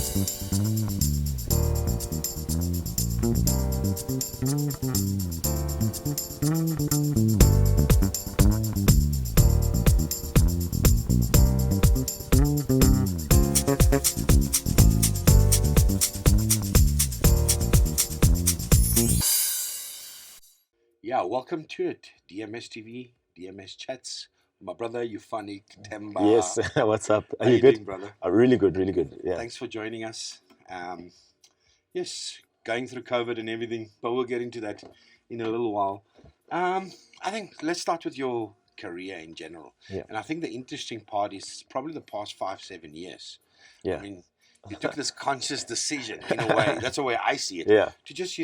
Yeah, welcome to it. DMS TV, DMS Chats. My brother Euphonic, Yes, THEMBA. what's up? Are How you you good? doing, brother? Really good, really good. Yeah. Thanks for joining us. Um, yes, going through COVID and everything, but we'll get into that in a little while. I think let's start with your career in general. Yeah. And I think the interesting part is probably the past 5, 7 years. Yeah. I mean, you took this conscious decision in a way. That's the way I see it. Yeah. To just,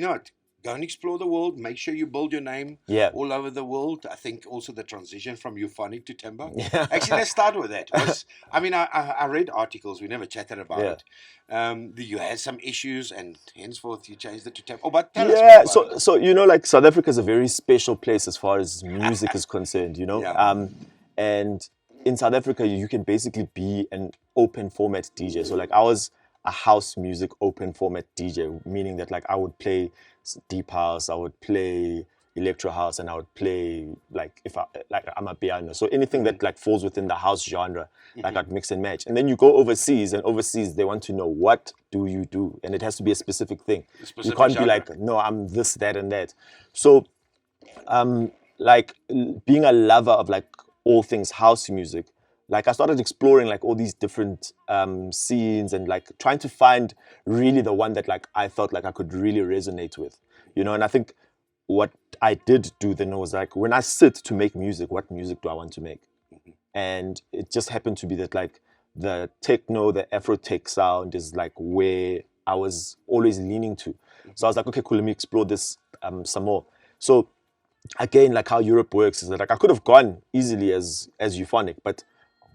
go and explore the world. Make sure you build your name Yeah. all over the world. I think also the transition from Euphonic to THEMBA. Yeah. Actually, let's start with that. I read articles. We never chatted about Yeah. it. You had some issues, and henceforth you changed it to THEMBA. Oh, but tell us Yeah. more about it. So like South Africa is a very special place as far as music is concerned, Yeah. And in South Africa you can basically be an open format DJ. So like I was a house music open format DJ, meaning that like I would play deep house, I would play electro house, and I would play like I'm a piano. So anything that like falls within the house genre, like I'd mix and match. And then you go overseas, and overseas they want to know, what do you do? And it has to be a specific thing. You can't be like, no, I'm this, that, and that. So like being a lover of like all things house music, like I started exploring like all these different scenes, and like trying to find really the one that like I felt like I could really resonate with, and I think what I did do then was like, when I sit to make music, what music do I want to make? And it just happened to be that like the techno, the Afro tech sound is like where I was always leaning to. So I was like, okay, cool, let me explore this some more. So again, like how Europe works is that like I could have gone easily as Euphonic, but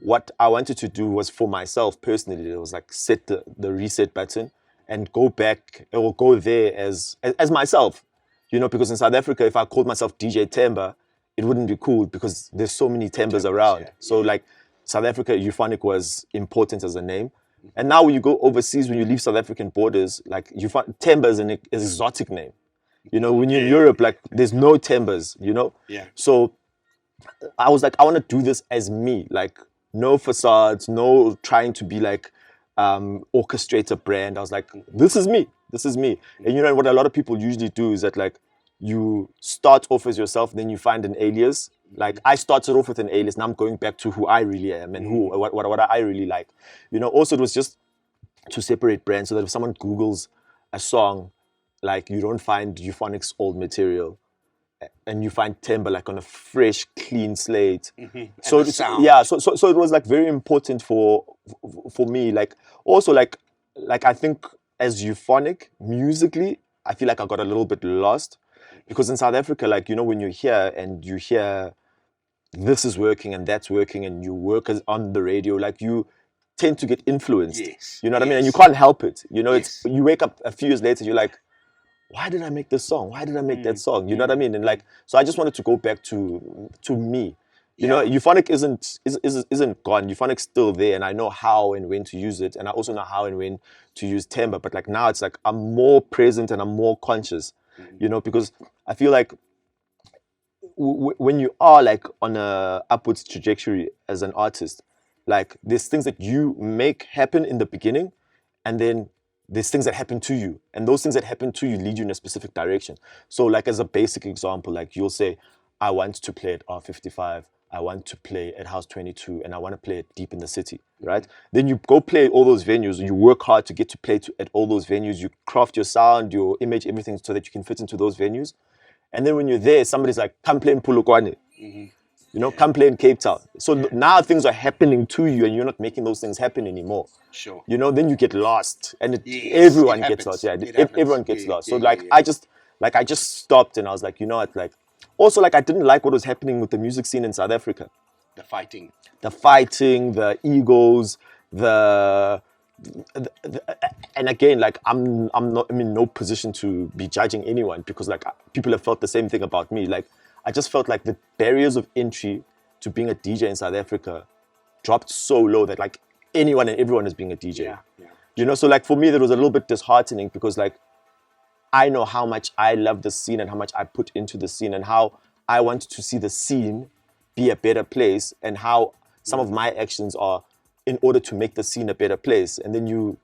what I wanted to do was for myself personally, it was like set the reset button and go back or go there as myself, because in South Africa, if I called myself DJ THEMBA, it wouldn't be cool because there's so many THEMBAs around. Yeah. So like South Africa, Euphonic was important as a name. And now when you go overseas, when you leave South African borders, like THEMBA is an exotic name. When you're in Europe, like there's no THEMBAs, Yeah. So I was like, I want to do this as me, like no facades, no trying to be like orchestrate a brand. I was like, this is me. And what a lot of people usually do is that like you start off as yourself, then you find an alias. Like I started off with an alias, now I'm going back to who I really am and what I really like. Also it was just to separate brands so that if someone Googles a song, like you don't find Euphonic's old material, and you find THEMBA like on a fresh, clean slate. So it was like very important for me. Like also like I think as Euphonic musically, I feel like I got a little bit lost, because in South Africa, like when you're here and you hear this is working and that's working, and you work on the radio, like you tend to get influenced. Yes. You know what I mean? And you can't help it. Yes. You wake up a few years later, you're like, why did I make this song? Why did I make that song? You know what I mean? And like, so I just wanted to go back to me. Euphonic isn't gone. Euphonic's still there, and I know how and when to use it, and I also know how and when to use THEMBA. But like now, it's like I'm more present and I'm more conscious. Because I feel like when you are like on a upwards trajectory as an artist, like there's things that you make happen in the beginning, and then there's things that happen to you, and those things that happen to you lead you in a specific direction. So like as a basic example, like you'll say, I want to play at R55, I want to play at House 22, and I want to play it deep in the city, right? Then you go play all those venues, you work hard to get to play at all those venues, you craft your sound, your image, everything so that you can fit into those venues. And then when you're there, somebody's like, come play in Polokwane. Come play in Cape Town. So now things are happening to you, and you're not making those things happen anymore. Sure. Then you get lost, and everyone gets lost. Yeah, everyone gets lost. So like I just stopped, and I was like, what, like, also like I didn't like what was happening with the music scene in South Africa. The fighting, the egos, and again, like I'm in no position to be judging anyone, because like people have felt the same thing about me. Like I just felt like the barriers of entry to being a DJ in South Africa dropped so low that like anyone and everyone is being a DJ. Yeah. You know, so like for me, that was a little bit disheartening because like I know how much I love the scene and how much I put into the scene and how I want to see the scene be a better place and how some of my actions are in order to make the scene a better place. And then you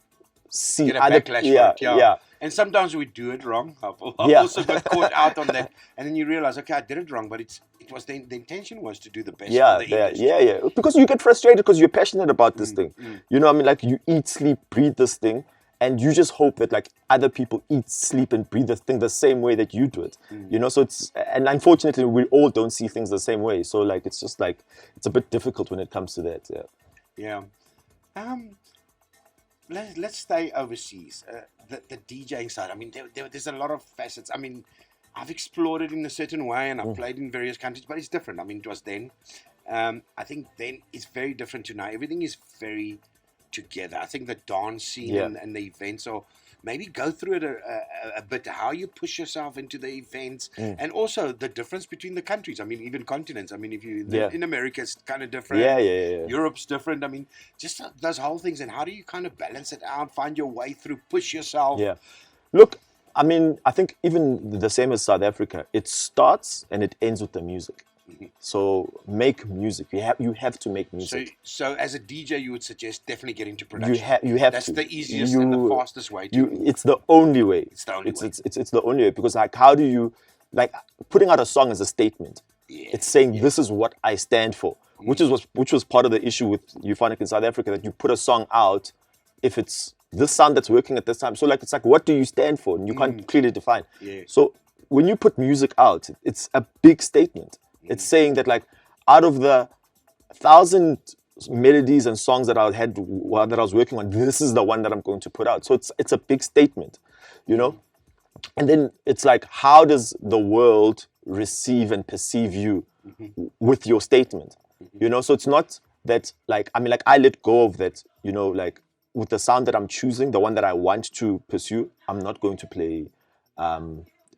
see Get a other backlash yeah, for it, yeah. yeah. And sometimes we do it wrong. I've Yeah. also got caught out on that, and then you realize, okay, I did it wrong, but it was the intention was to do the best Yeah, for the yeah, industry. yeah. Because you get frustrated because you're passionate about this thing. You know what I mean? Like you eat, sleep, breathe this thing, and you just hope that like other people eat, sleep, and breathe this thing the same way that you do it. You know, so and unfortunately we all don't see things the same way. So like it's just like it's a bit difficult when it comes to that. Yeah. Yeah. Let's stay overseas. The DJing side. I mean, there's a lot of facets. I mean, I've explored it in a certain way, and I've played in various countries, but it's different. I mean, it was then. I think then it's very different to now. Everything is very together. I think the dance scene and the events are. Maybe go through it a bit, how you push yourself into the events, and also the difference between the countries. I mean, even continents. I mean, if you live in America, it's kind of different. Yeah. Europe's different. I mean, just those whole things. And how do you kind of balance it out, find your way through, push yourself? Yeah. Look, I mean, I think even the same as South Africa, it starts and it ends with the music. So make music. You have to make music. So as a DJ, you would suggest definitely get into production. You have That's to. the easiest and the fastest way to. It's the only way. It's the only way. It's the only way because like how do you like putting out a song as a statement? Yeah. It's saying this is what I stand for, which was part of the issue with Euphonic in South Africa, that you put a song out if it's this sound that's working at this time. So like it's like what do you stand for? And you can't clearly define. Yeah. So when you put music out, it's a big statement. It's saying that like out of the 1,000 melodies and songs that that I was working on, this is the one that I'm going to put out. So it's a big statement, you know? And then it's like, how does the world receive and perceive you with your statement? You know, so it's not that like, I mean, like I let go of that, you know, like with the sound that I'm choosing, the one that I want to pursue, I'm not going to play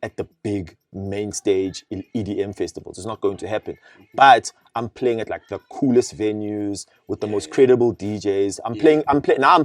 at the big main stage in EDM festivals. It's not going to happen. But I'm playing at like the coolest venues with the most credible DJs. I'm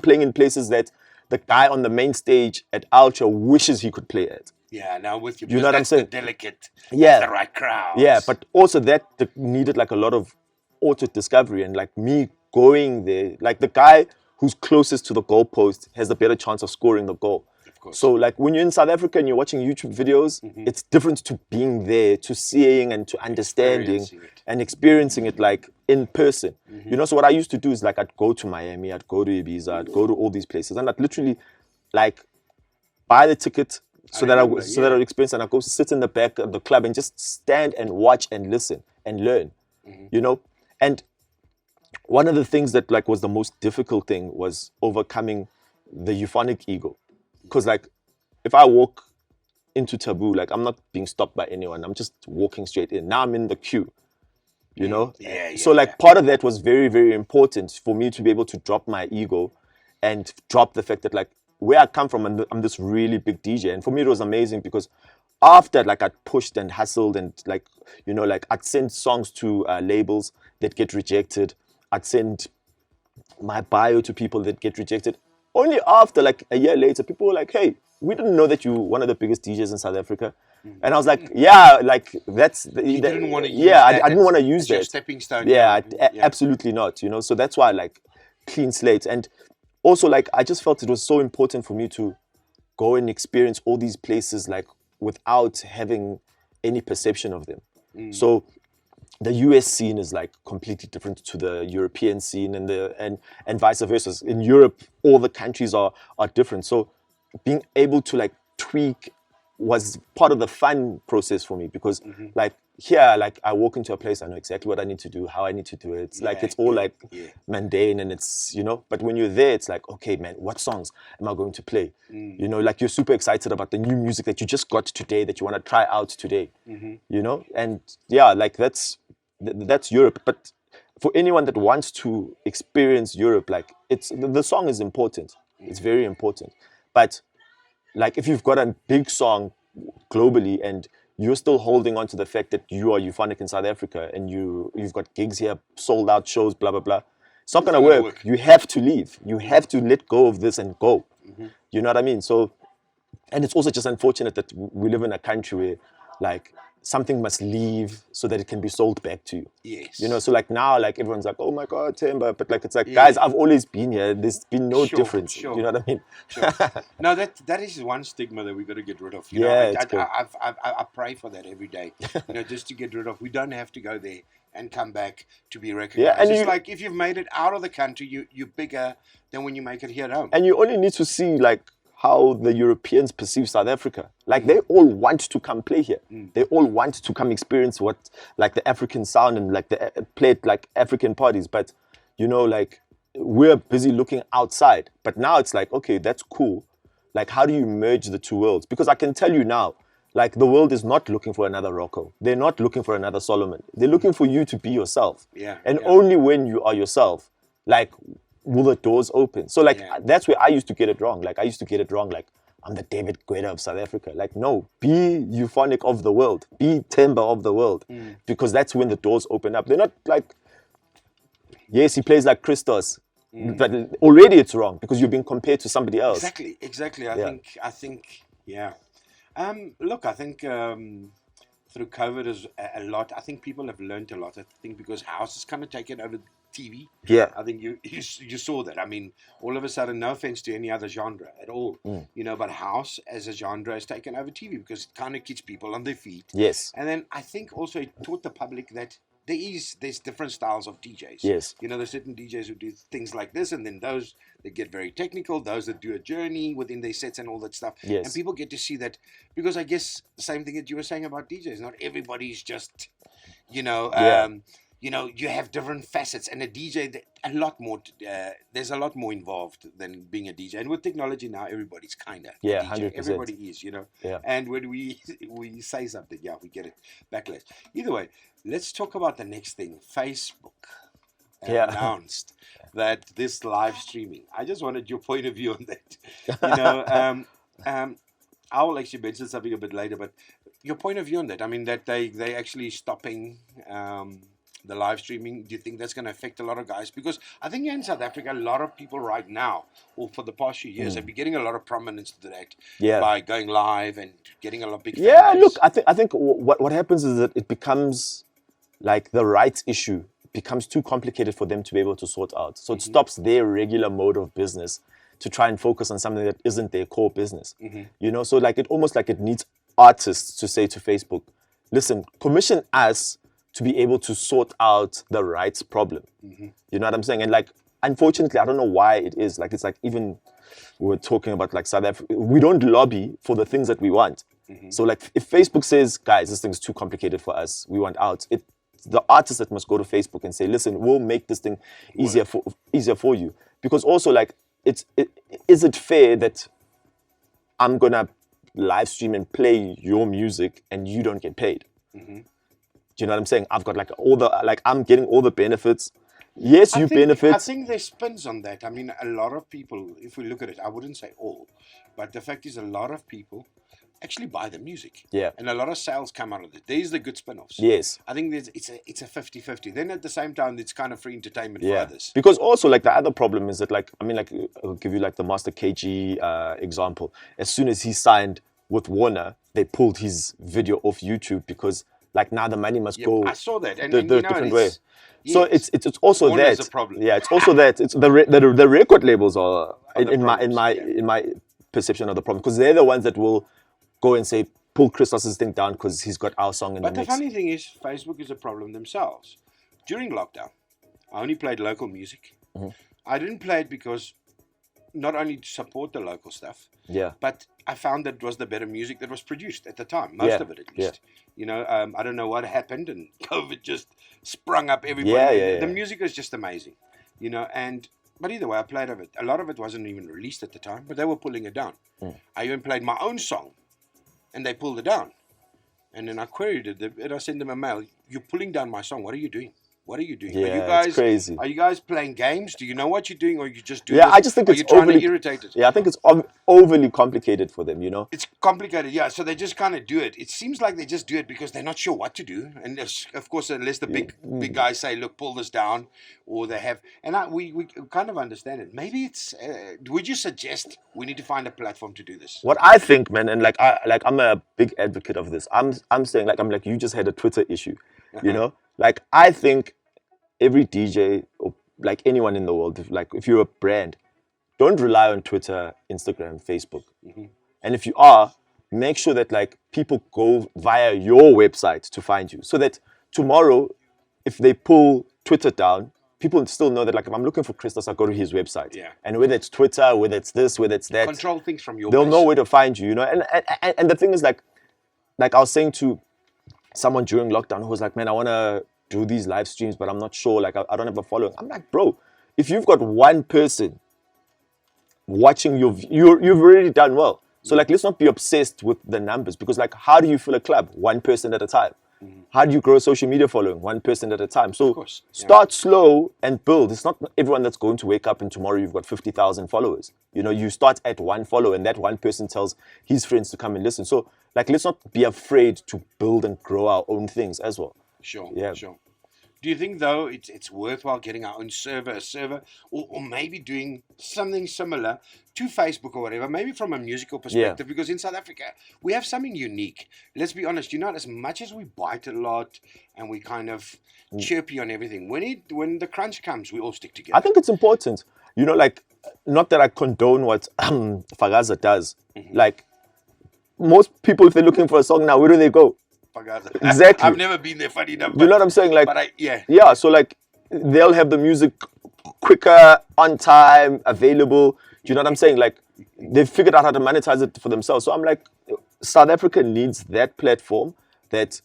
playing in places that the guy on the main stage at Ultra wishes he could play at. Yeah, now with you know what I'm saying? The delicate, yeah, the right crowd. Yeah, but also that needed like a lot of auto discovery and like me going there, like the guy who's closest to the goalpost has a better chance of scoring the goal. So like when you're in South Africa and you're watching YouTube videos, it's different to being there, to seeing and to understanding and experiencing it like in person. You know, so what I used to do is like I'd go to Miami, I'd go to Ibiza, I'd go to all these places and I'd literally like buy the ticket so that I'd experience and I'd go sit in the back of the club and just stand and watch and listen and learn, you know? And one of the things that like was the most difficult thing was overcoming the euphonic ego. Because like if I walk into Taboo, like I'm not being stopped by anyone. I'm just walking straight in. Now I'm in the queue, you know? So like part of that was very, very important for me to be able to drop my ego and drop the fact that like where I come from, I'm this really big DJ. And for me, it was amazing because after like I'd pushed and hustled and like, you know, like I'd send songs to labels that get rejected. I'd send my bio to people that get rejected. Only after like a year later, people were like, hey, we didn't know that you were one of the biggest DJs in South Africa. And I was like, yeah, like that's... You didn't want to use that. I didn't want to use that. Your stepping stone. Yeah, absolutely not, you know. So that's why like clean slate. And also like I just felt it was so important for me to go and experience all these places like without having any perception of them. So the US scene is like completely different to the European scene and vice versa. In Europe, all the countries are different. So being able to like tweak was part of the fun process for me because like here, like I walk into a place, I know exactly what I need to do, how I need to do it. It's like it's all like mundane and it's, you know, but when you're there, it's like, okay, man, what songs am I going to play? You know, like you're super excited about the new music that you just got today that you want to try out today, you know? And yeah, like that's Europe. But for anyone that wants to experience Europe, like the song is important. It's very important. But like if you've got a big song globally and you're still holding on to the fact that you are euphonic in South Africa and you've got gigs here, sold out shows, blah, blah, blah, It's not gonna not gonna work. work. You have to leave. You have to let go of this and go. You know what I mean? So, and it's also just unfortunate that we live in a country where, like, something must leave so that it can be sold back to you. Yes. You know, so like now, like everyone's like, oh my God, THEMBA. But like, it's like, guys, I've always been here. There's been no difference. Sure. You know what I mean? Sure. No, that is one stigma that we got to get rid of. You Yeah, know, it's good. I pray for that every day. You know, just to get rid of. We don't have to go there and come back to be recognized. and it's like if you've made it out of the country, you're bigger than when you make it here at home. And you only need to see like how the Europeans perceive South Africa. Like they all want to come play here. They all want to come experience what like the African sound and like the play like African parties. But you know, like we're busy looking outside. But now it's like, okay, that's cool. Like how do you merge the two worlds? Because I can tell you now, like the world is not looking for another Rocco. They're not looking for another Solomon. They're looking for you to be yourself. And only when you are yourself, like will the doors open. So like that's where I used to get it wrong. Like I used to get it wrong. Like I'm the David Guetta of South Africa. Like no, be Euphonic of the world. Be THEMBA of the world. Because that's when the doors open up. They're not like, yes, he plays like Christos. But already it's wrong because you're being compared to somebody else. Exactly. I think, yeah. Look, I think through COVID is a lot. I think people have learned a lot. I think because house is kind of taken over TV. Yeah. I think you saw that. I mean, all of a sudden, no offense to any other genre at all, you know, but house as a genre has taken over TV because it kind of keeps people on their feet. Yes. And then I think also it taught the public that there's different styles of DJs. Yes. You know, there's certain DJs who do things like this, and then those that get very technical, those that do a journey within their sets and all that stuff. Yes. And people get to see that because I guess the same thing that you were saying about DJs. Not everybody's just, you know, you know, you have different facets, and a DJ, a lot more. There's a lot more involved than being a DJ. And with technology now, everybody's kind of a DJ. 100%. Everybody is, you know. Yeah. And when we say something, we get it backlash. Either way, let's talk about the next thing. Facebook announced that this live streaming. I just wanted your point of view on that. You know, I will actually mention something a bit later, but your point of view on that. I mean, that they actually stopping the live streaming. Do you think that's going to affect a lot of guys? Because I think here in South Africa, a lot of people right now, or for the past few years, have been getting a lot of prominence to that by going live and getting a lot of big fan base. Look, I think what happens is that it becomes like the rights issue becomes too complicated for them to be able to sort out. So it stops their regular mode of business to try and focus on something that isn't their core business. You know, so like it almost like it needs artists to say to Facebook, listen, commission us to be able to sort out the rights problem. You know what I'm saying? And like, unfortunately, I don't know why it is. Like, it's like even we were talking about like South Africa, we don't lobby for the things that we want. So like if Facebook says, guys, this thing's too complicated for us, we want out, it's the artist that must go to Facebook and say, listen, we'll make this thing easier for you. Because also like, is it fair that I'm gonna live stream and play your music and you don't get paid? Do you know what I'm saying? I've got like I'm getting all the benefits. Yes, you benefit. I think there's spins on that. I mean, a lot of people, if we look at it, I wouldn't say all, but the fact is a lot of people actually buy the music. Yeah. And a lot of sales come out of it. There's the good spin-offs. Yes. I think it's a 50-50. Then at the same time, it's kind of free entertainment for others. Because also like the other problem is that like, I mean, like I'll give you like the Master KG example. As soon as he signed with Warner, they pulled his video off YouTube because like now the money must go. I saw that. And the you know, different way. Yes. So it's also Warner's that. a problem. Yeah, it's also that. It's the record labels are in my perception of the problem because they're the ones that will go and say pull Christos's thing down because he's got our song in the mix. But the funny thing is, Facebook is a problem themselves. During lockdown, I only played local music. I didn't play it because not only to support the local stuff, but I found that it was the better music that was produced at the time, most of it at least. You know, I don't know what happened and COVID just sprung up everybody. The music was just amazing, you know, but either way, I played of it. A lot of it wasn't even released at the time, but they were pulling it down. I even played my own song and they pulled it down. And then I queried it and I sent them a mail. You're pulling down my song. What are you doing? What are you doing? Yeah, it's crazy. Are you guys playing games? Do you know what you're doing, or you just do Yeah, this? I just think Are it's you trying overly to irritate it? Yeah, I think it's overly complicated for them, you know. It's complicated, yeah. So they just kind of do it. It seems like they just do it because they're not sure what to do. And of course, unless the big guys say, "Look, pull this down," or they have, and we kind of understand it. Maybe it's. Would you suggest we need to find a platform to do this? What I think, man, and I'm a big advocate of this. I'm saying like you just had a Twitter issue, you know. Like I think every DJ or like anyone in the world, if you're a brand, don't rely on Twitter, Instagram, Facebook. And if you are, make sure that like people go via your website to find you, so that tomorrow, if they pull Twitter down, people still know that like if I'm looking for Christos, I go to his website. Yeah. And whether it's Twitter, whether it's this, whether it's that, Control things from your they'll base. know where to find you, you know. And the thing is like I was saying to someone during lockdown who was like, man, I want to do these live streams, but I'm not sure. Like I don't have a following. I'm like, bro, if you've got one person watching you've already done well. So like, let's not be obsessed with the numbers, because like, how do you fill a club? One person at a time. How do you grow a social media following? One person at a time. So start slow and build. It's not everyone that's going to wake up and tomorrow you've got 50,000 followers. You know, you start at one follower and that one person tells his friends to come and listen. So like, let's not be afraid to build and grow our own things as well. Sure, Yeah. sure. Do you think, though, it's worthwhile getting our own server, or maybe doing something similar to Facebook or whatever, maybe from a musical perspective? Because in South Africa, we have something unique. Let's be honest, you know, as much as we bite a lot and we kind of chirpy on everything, when the crunch comes, we all stick together. I think it's important. You know, like, not that I condone what Fagaza does. Like, most people, if they're looking for a song now, where do they go? Exactly. I've never been there, funny enough. You know what I'm saying? Like, but yeah. So like, they'll have the music quicker, on time, available. Do you know what I'm saying? Like, they've figured out how to monetize it for themselves. So I'm like, South Africa needs that platform that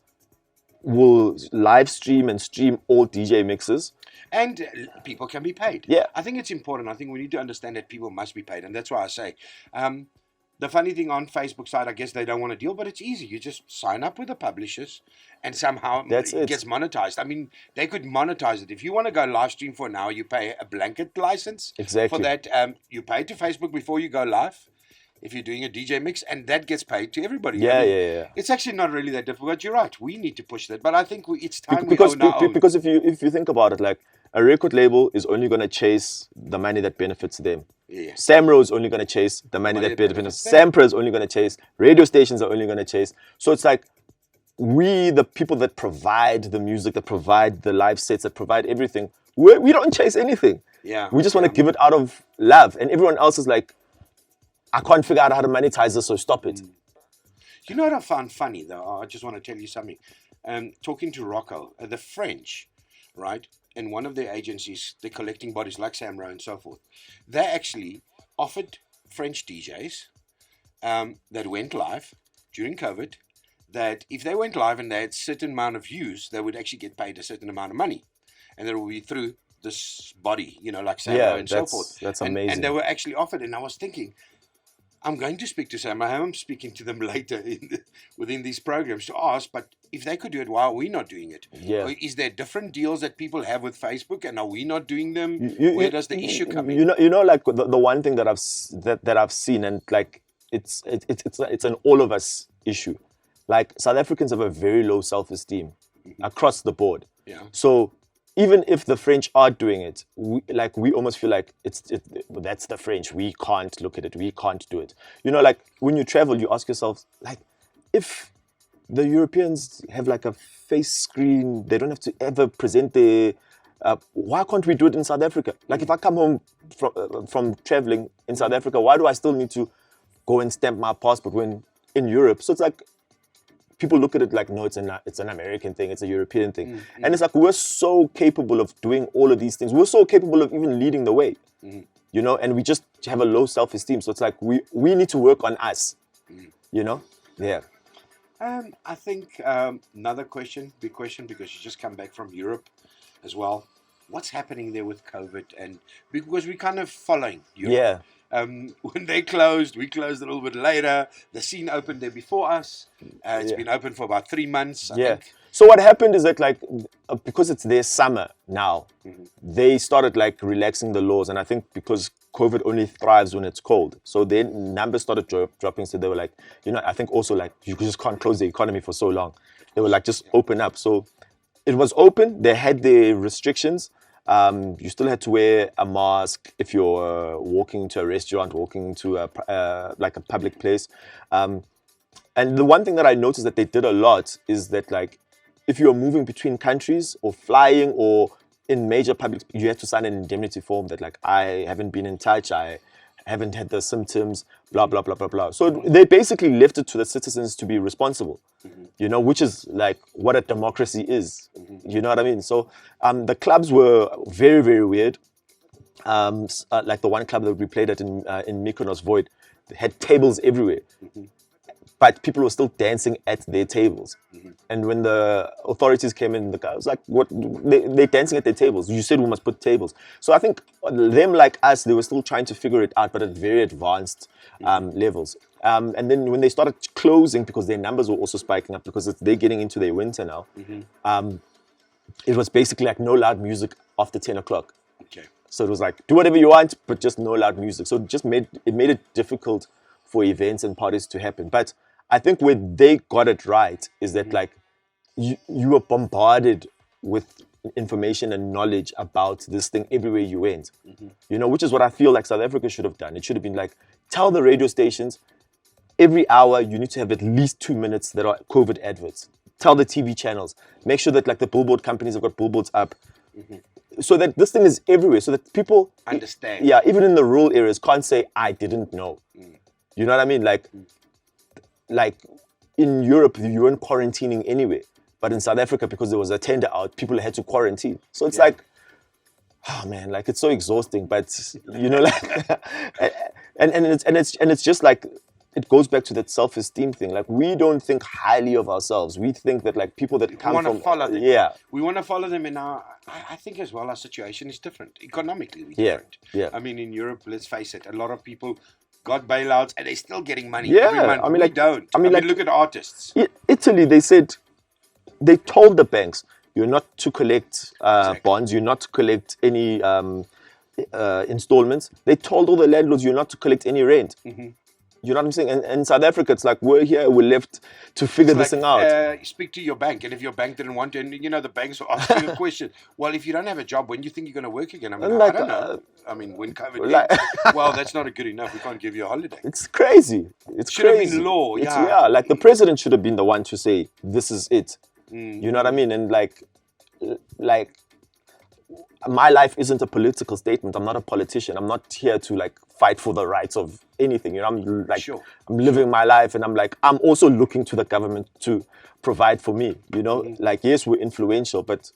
will live stream and stream all DJ mixes. And people can be paid. Yeah. I think it's important. I think we need to understand that people must be paid. And that's why I say, the funny thing on Facebook side, I guess they don't want to deal, but it's easy. You just sign up with the publishers and somehow it gets monetized. I mean, they could monetize it. If you want to go live stream for an hour, you pay a blanket license. Exactly. For that. You pay to Facebook before you go live if you're doing a DJ mix, and that gets paid to everybody. Yeah. It's actually not really that difficult. You're right. We need to push that. But I think it's time because, we own our own. Because if you think about it, like, a record label is only going to chase the money that benefits them. Yeah. Samro is only going to chase the money that benefits them. Sampra is only going to chase. Radio stations are only going to chase. So it's like, we, the people that provide the music, that provide the live sets, that provide everything, we don't chase anything. Yeah. We just want to give it out of love. And everyone else is like, I can't figure out how to monetize this, so stop it. You know what I found funny, though? I just want to tell you something. Talking to Rocco, the French, right? And one of their agencies, the collecting bodies like Samro and so forth, they actually offered French DJs that went live during COVID, that if they went live and they had a certain amount of views, they would actually get paid a certain amount of money. And that will be through this body, you know, like Samro and so forth. That's amazing. And they were actually offered, and I was thinking, I'm going to speak to Sam. I am speaking to them later within these programs to ask, but if they could do it, why are we not doing it? Yeah. Or is there different deals that people have with Facebook, and are we not doing them? Where does the issue come in? You know, like the one thing that I've seen, and like it's an all of us issue. Like, South Africans have a very low self-esteem across the board. Yeah. So even if the French are doing it, we almost feel like that's the French. We can't look at it. We can't do it. You know, like, when you travel, you ask yourself, like, if the Europeans have like a face screen, they don't have to ever present their. Why can't we do it in South Africa? Like, if I come home from traveling in South Africa, why do I still need to go and stamp my passport when in Europe? So it's like, people look at it like, no, it's an American thing, it's a European thing. And it's like, we're so capable of doing all of these things. We're so capable of even leading the way, you know, and we just have a low self-esteem. So it's like, we need to work on us, you know? Yeah. I think another big question, because you just come back from Europe as well. What's happening there with COVID? And because we're kind of following Europe. Yeah. When they closed, we closed a little bit later. The scene opened there before us. It's been open for about 3 months. I think. So what happened is that like because it's their summer now, they started like relaxing the laws, and I think because COVID only thrives when it's cold, so their numbers started dropping. So they were like, I think also like you just can't close the economy for so long. They were like just open up. So it was open. They had their restrictions. You still had to wear a mask if you're walking to a restaurant, walking to like a public place. And the one thing that I noticed that they did a lot is that like if you're moving between countries or flying or in major public, you have to sign an indemnity form that like I haven't been in touch, I haven't had the symptoms, blah blah blah blah blah. So they basically left it to the citizens to be responsible, which is like what a democracy is. You know what I mean? So the clubs were very very weird. Like the one club that we played at in Mykonos Void, they had tables everywhere. But people were still dancing at their tables. And when the authorities came in, the guy was like, "What? They're dancing at their tables. You said we must put tables." So I think them, like us, they were still trying to figure it out, but at very advanced levels. And then when they started closing, because their numbers were also spiking up, because they're getting into their winter now, it was basically like no loud music after 10 o'clock. Okay. So it was like, do whatever you want, but just no loud music. So it just made it difficult for events and parties to happen. But I think where they got it right is that like you were bombarded with information and knowledge about this thing everywhere you went, which is what I feel like South Africa should have done. It should have been like, tell the radio stations every hour you need to have at least 2 minutes that are COVID adverts. Tell the TV channels, make sure that like the billboard companies have got billboards up, so that this thing is everywhere, so that people understand. Yeah, even in the rural areas can't say I didn't know. You know what I mean? Like in Europe, you weren't quarantining anyway. But in South Africa, because there was a tender out, people had to quarantine. So it's like, oh man, like it's so exhausting. But like, and it's just like it goes back to that self-esteem thing. Like we don't think highly of ourselves. We think that like people that come from follow them. Yeah, we want to follow them in our. I think as well our situation is different economically. We're different. Yeah. I mean, in Europe, let's face it, a lot of people got bailouts and they're still getting money Yeah, every month. I mean, we like- don't. I mean, like- look at artists. Italy, they told the banks, you're not to collect bonds, you're not to collect any installments. They told all the landlords, you're not to collect any rent. You know what I'm saying? And in South Africa, it's like, we're here, we're left to figure this thing out. Speak to your bank, and if your bank didn't want to, and the banks will ask you a question. Well, if you don't have a job, when do you think you're going to work again? I mean, Like, I don't know. I mean, when COVID like- ends, well, that's not good enough. We can't give you a holiday. It's crazy. It's Should have crazy. been law, It's- yeah. like the president should have been the one to say, this is it. You know what I mean? And like my life isn't a political statement. I'm not a politician. I'm not here to like fight for the rights of anything. I'm like, Sure. I'm living my life, and I'm like, I'm also looking to the government to provide for me. Like, yes, we're influential, but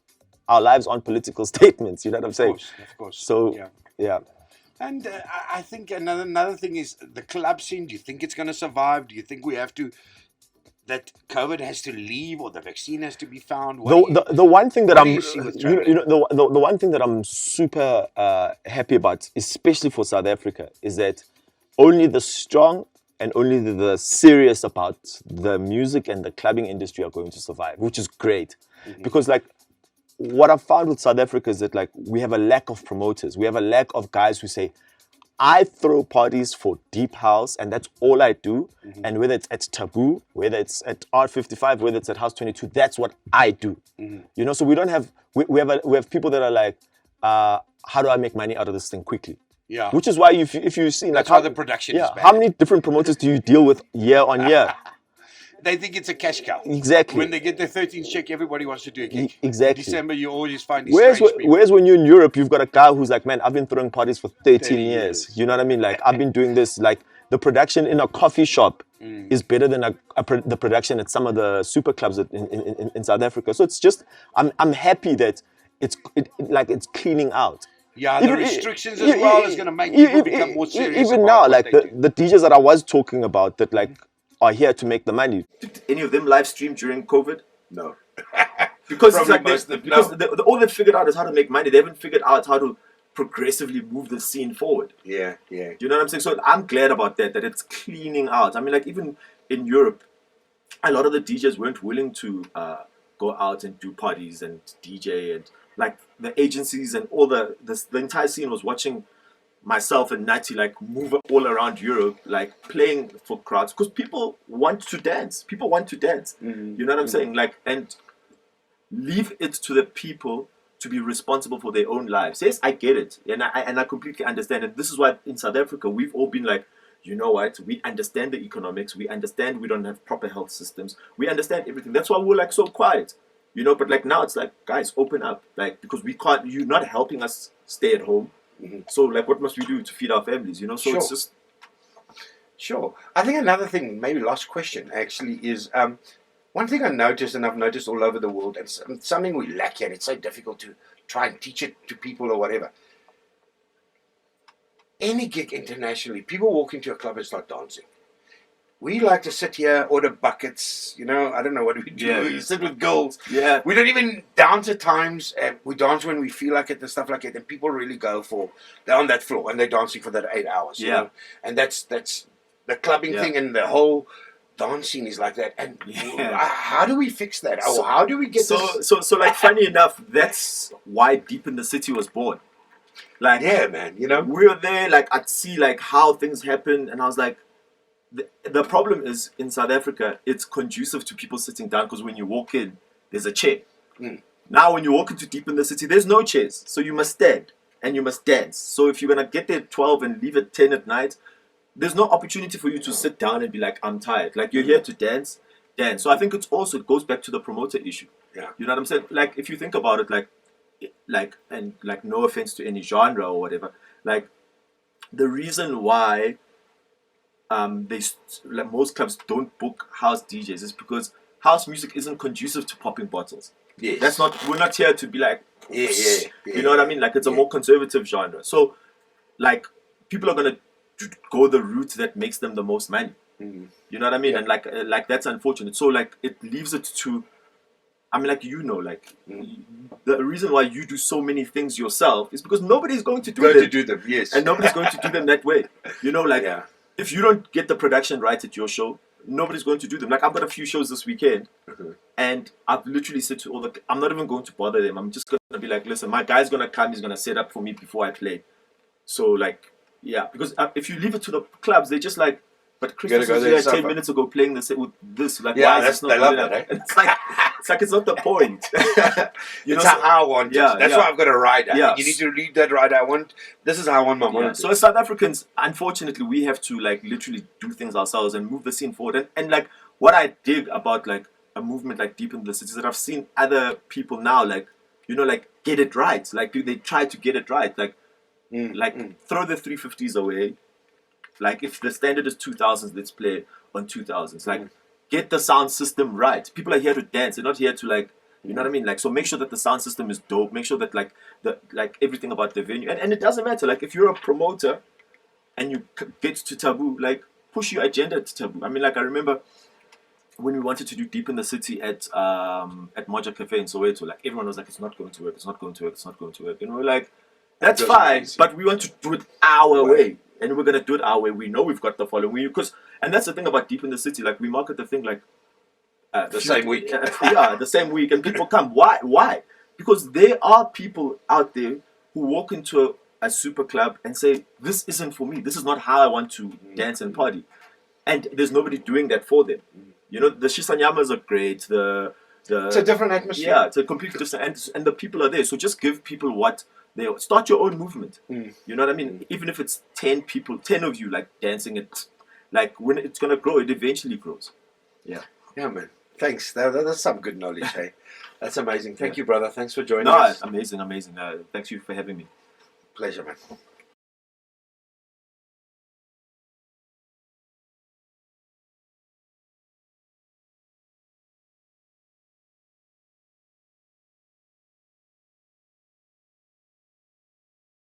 our lives aren't political statements. You know what I'm saying? Of course. So yeah. And I think another thing is the club scene. Do you think it's going to survive? Do you think we have to? That COVID has to leave, or the vaccine has to be found. The one thing that what do I'm you see with traveling? the one thing that I'm super happy about, especially for South Africa, is that only the strong and only the serious about the music and the clubbing industry are going to survive, which is great. Because like what I've found with South Africa is that like we have a lack of promoters. We have a lack of guys who say, I throw parties for deep house, and that's all I do. And whether it's at Taboo, whether it's at R55, whether it's at House 22, that's what I do. So we don't have we have people that are like, how do I make money out of this thing quickly? Yeah. Which is why if you see That's like why the production is bad. how many different promoters do you deal with year on year? They think it's a cash cow. Exactly. When they get their 13th check, everybody wants to do a gig. Exactly. In December, you always find these Whereas, strange people. whereas when you're in Europe, you've got a guy who's like, man, I've been throwing parties for 13 30 years. years. You know what I mean? Like, I've been doing this. Like, the production in a coffee shop is better than the production at some of the super clubs in South Africa. So it's just, I'm happy that it's cleaning out. Yeah, the restrictions as well is going to make people become more serious. Even about now, what like they do. the DJs that I was talking about that like are here to make the money. Did any of them live stream during COVID? No. Because it's Probably like most of them, no. all they've figured out is how to make money. They haven't figured out how to progressively move the scene forward. Yeah. Do you know what I'm saying? So I'm glad about that it's cleaning out. I mean, like even in Europe, a lot of the DJs weren't willing to go go out and do parties and DJ, and like the agencies and all the entire scene was watching myself and Natty like move all around Europe, like playing for crowds, because people want to dance. People want to dance. You know what I'm saying? Like, and leave it to the people to be responsible for their own lives. Yes, I get it, and I completely understand. And this is why in South Africa we've all been like, you know what? We understand the economics. We understand we don't have proper health systems. We understand everything. That's why we're like so quiet, you know. But like now it's like, guys, open up, like, because we can't. You're not helping us stay at home. So like, what must we do to feed our families? You know. So it's just. Sure. I think another thing, maybe last question actually, is one thing I noticed, and I've noticed all over the world, and something we lack here, and it's so difficult to try and teach it to people or whatever. Any gig internationally, people walk into a club and start dancing. We like to sit here, order buckets, you know, I don't know what we do. You sit with girls. Yeah. We don't even dance at times. We dance when we feel like it and stuff like that. And people really go for, they're on that floor and they're dancing for that 8 hours. You know? And that's the clubbing thing, and the whole dance scene is like that. And how do we fix that? How do we get this? So like, funny enough, that's why Deep in the City was born. Like, yeah, man, you know, we were there, like, I'd see like how things happen, and I was like, the problem is in South Africa, it's conducive to people sitting down, because when you walk in, there's a chair. Now when you walk into Deep in the City, there's no chairs, so you must stand and you must dance. So if you're gonna get there at 12 and leave at 10 at night, there's no opportunity for you to sit down and be like, I'm tired. Like, you're here to dance. So I think it goes back to the promoter issue. Yeah, you know what I'm saying? Like, if you think about it, like no offense to any genre or whatever, like, the reason why like, most clubs don't book house DJs is because house music isn't conducive to popping bottles. Yes. We're not here to be like, you know what I mean? Like, it's a more conservative genre. So like, people are gonna go the route that makes them the most money. You know what I mean? And like that's unfortunate. So like, it leaves it to, I mean, like, you know, like, the reason why you do so many things yourself is because nobody's going to do them. Yes. And nobody's going to do them that way. You know, like, if you don't get the production right at your show, nobody's going to do them. Like, I've got a few shows this weekend, and I've literally said to I'm not even going to bother them. I'm just going to be like, listen, my guy's going to come, he's going to set up for me before I play. So, like, because if you leave it to the clubs, they're just like, but Christmas was here 10 minutes ago playing this with this. Like, why is this not love that, right? It's not the point. You know, how I want it. That's why I've got a rider. You need to read that rider. This is how I want my monitor. So as South Africans, unfortunately, we have to like literally do things ourselves and move the scene forward. And like, what I dig about like a movement like Deep in the City is that I've seen other people now, like, you know, like, get it right. Like, they try to get it right. Like, throw the 350s away. Like, if the standard is 2000s, let's play on 2000s. Like, get the sound system right. People are here to dance. They're not here to, like, you know what I mean? Like, so make sure that the sound system is dope. Make sure that, like, everything about the venue. And it doesn't matter. Like, if you're a promoter and you get to Taboo, like, push your agenda to Taboo. I mean, like, I remember when we wanted to do Deep in the City at Moja Cafe in Soweto, like, everyone was like, it's not going to work. It's not going to work. It's not going to work. And we're like, that's fine, but we want to do it our way. And we're going to do it our way. We know we've got the following. And that's the thing about Deep in the City. Like, we market the thing like... the same week. The same week. And people come. Why? Because there are people out there who walk into a super club and say, this isn't for me. This is not how I want to dance and party. And there's nobody doing that for them. You know, the Shisanyamas are great. It's a different atmosphere. Yeah, it's a completely different... And the people are there. So just give people what... Start your own movement. You know what I mean? Even if it's 10 people, 10 of you like dancing it, like, when it's gonna grow, it eventually grows. Yeah, man. Thanks. That's some good knowledge. Hey, that's amazing. Thank you, brother. Thanks for joining us. Amazing. Thanks you for having me. Pleasure, man.